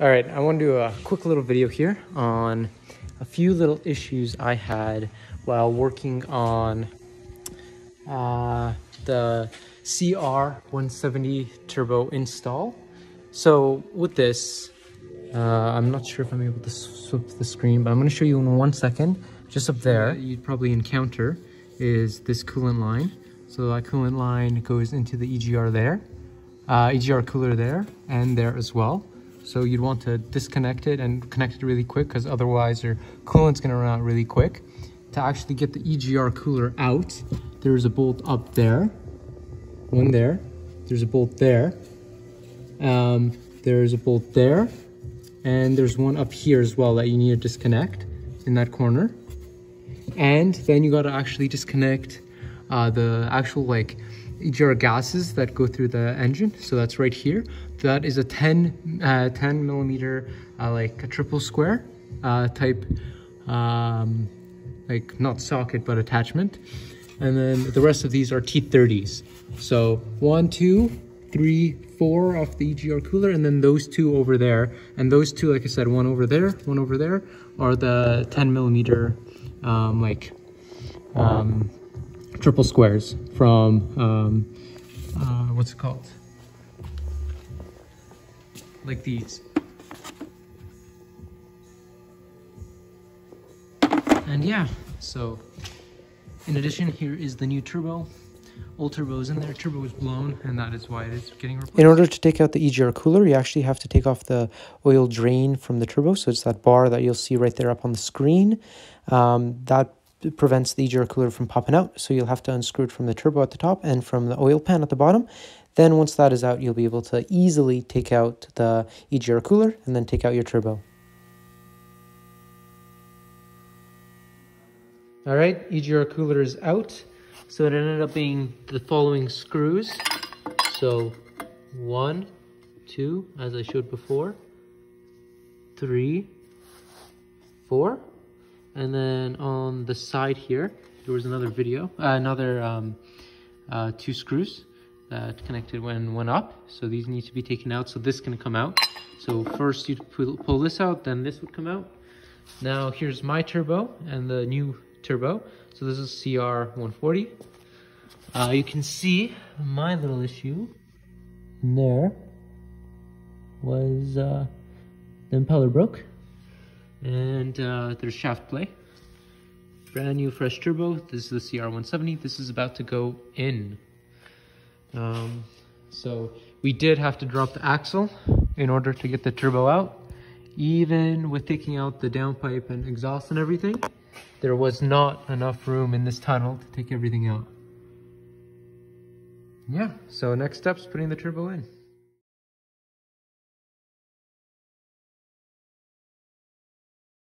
All right, I want to do a quick little video here on a few little issues I had while working on the CR170 turbo install. So with this, I'm not sure if I'm able to swap the screen, but I'm going to show you in 1 second. Just up there, you'd probably encounter is this coolant line. So that coolant line goes into the EGR there, EGR cooler there, and there as well. So you'd want to disconnect it and connect it really quick, because otherwise your coolant's going to run out really quick. To actually get the EGR cooler out, there's a bolt up there, one there, there's a bolt there, there's a bolt there, and there's one up here as well that you need to disconnect in that corner. And then you got to actually disconnect the actual EGR gases that go through the engine. So that's right here. That is a 10 millimeter like a triple square type not socket but attachment. And then the rest of these are T30s. So 1, 2, 3, 4 off the EGR cooler, and then those two over there. And those two, like I said, one over there, are the 10 millimeter triple squares from what's it called? Like these. And yeah, so in addition, here is the new turbo. Old turbo is in there, turbo is blown, and that is why it is getting replaced. In order to take out the EGR cooler, you actually have to take off the oil drain from the turbo. So it's that bar that you'll see right there up on the screen. That prevents the EGR cooler from popping out. So you'll have to unscrew it from the turbo at the top and from the oil pan at the bottom. Then once that is out, you'll be able to easily take out the EGR cooler and then take out your turbo. All right, EGR cooler is out. So it ended up being the following screws. So 1, 2, as I showed before, 3, 4. And then on the side here, there was another two screws that connected when went up. So these need to be taken out. So this can come out. So first you pull this out, then this would come out. Now here's my turbo and the new turbo. So this is CR140. You can see my little issue there was the impeller broke. And there's shaft play. Brand new fresh turbo. This is the CR170. This is about to go in. So we did have to drop the axle in order to get the turbo out. Even with taking out the downpipe and exhaust and everything, there was not enough room in this tunnel to take everything out. Yeah, so next step's putting the turbo in.